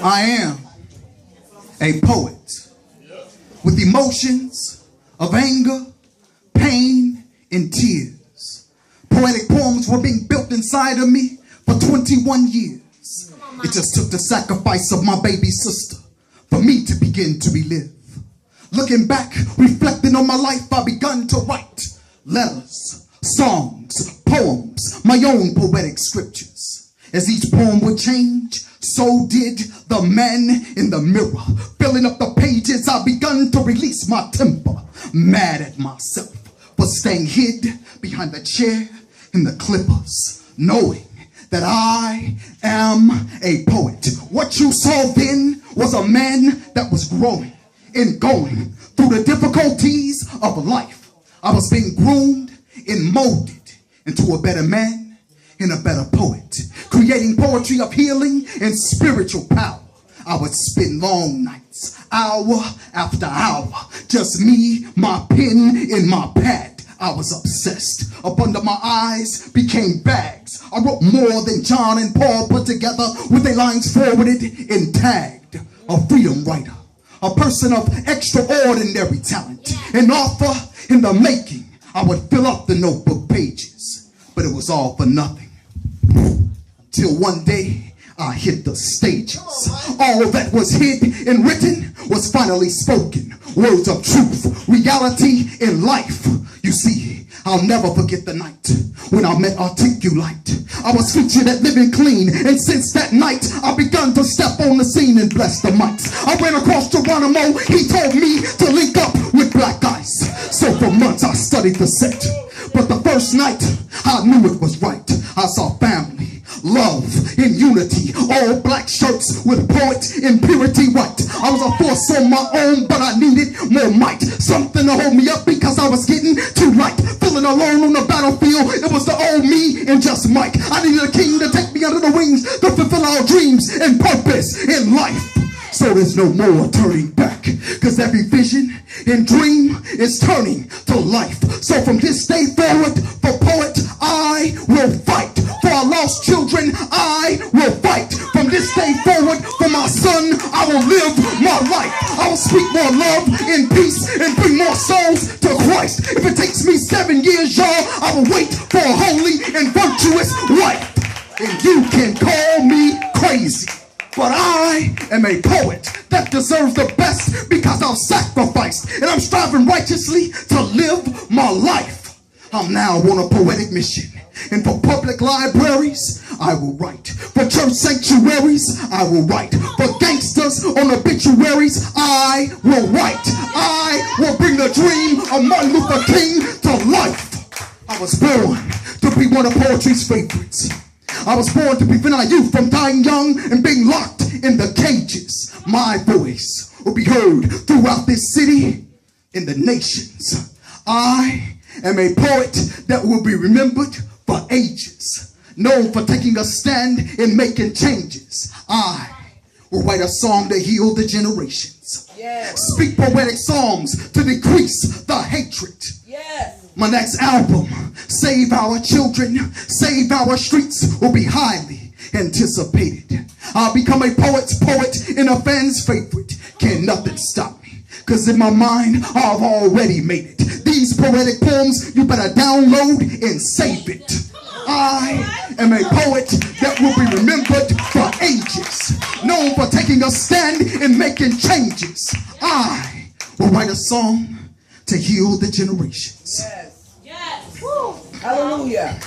I am a poet with emotions of anger, pain, and tears. Poetic poems were being built inside of me for 21 years. It just took the sacrifice of my baby sister for me to begin to relive. Looking back, reflecting on my life, I begun to write letters, songs, poems, my own poetic scriptures. As each poem would change, so did the man in the mirror. Filling up the pages, I begun to release my temper. Mad at myself for staying hid behind the chair in the clippers, knowing that I am a poet. What you saw then was a man that was growing and going through the difficulties of life. I was being groomed and molded into a better man and a better poet, creating poetry of healing and spiritual power. I would spend long nights, hour after hour, just me, my pen, and my pad. I was obsessed. Up under my eyes became bags. I wrote more than John and Paul put together with their lines forwarded and tagged. A freedom writer, a person of extraordinary talent, an author in the making. I would fill up the notebook pages, but it was all for nothing. Till one day I hit the stages. All that was hid and written was finally spoken. Words of truth, reality, and life. You see, I'll never forget the night when I met Articulate. I was featured at Living Clean, and since that night I begun to step on the scene and bless the mics. I ran across Geronimo, he told me to link up with Black Ice. So for months I studied the set, but the first night I knew it was right. I saw family, love, and unity, all black shirts with poet and purity white. I was a force on my own, but I needed more might, something to hold me up because I was getting too light. Feeling alone on the battlefield, it was the old me and just Mike. I needed a king to take me under the wings to fulfill our dreams and purpose in life. So there's no more turning back, cause every vision and dream is turning to life. So from this day forward, for Poet, I will fight. For our lost children, I will fight. From this day forward, for my son, I will live my life. I will speak more love and peace and bring more souls to Christ. If it takes me 7 years, y'all, I will wait for a holy and virtuous wife. And you can call me crazy, but I am a poet that deserves the best because I've sacrificed and I'm striving righteously to live my life. I'm now on a poetic mission, and for public libraries, I will write. For church sanctuaries, I will write. For gangsters on obituaries, I will write. I will bring the dream of Martin Luther King to life. I was born to be one of poetry's favorites. I was born to prevent our youth from dying young and being locked in the cages. My voice will be heard throughout this city and the nations. I am a poet that will be remembered for ages, known for taking a stand and making changes. I will write a song to heal the generations. Yes. Speak poetic songs to decrease the hatred. Yes. My next album, Save Our Children, Save Our Streets, will be highly anticipated. I'll become a poet's poet and a fan's favorite. Can nothing stop me, cause in my mind I've already made it. These poetic poems, you better download and save it. I am a poet that will be remembered for ages, known for taking a stand and making changes. I will write a song to heal the generations. Yes. Yes. Woo. Hallelujah.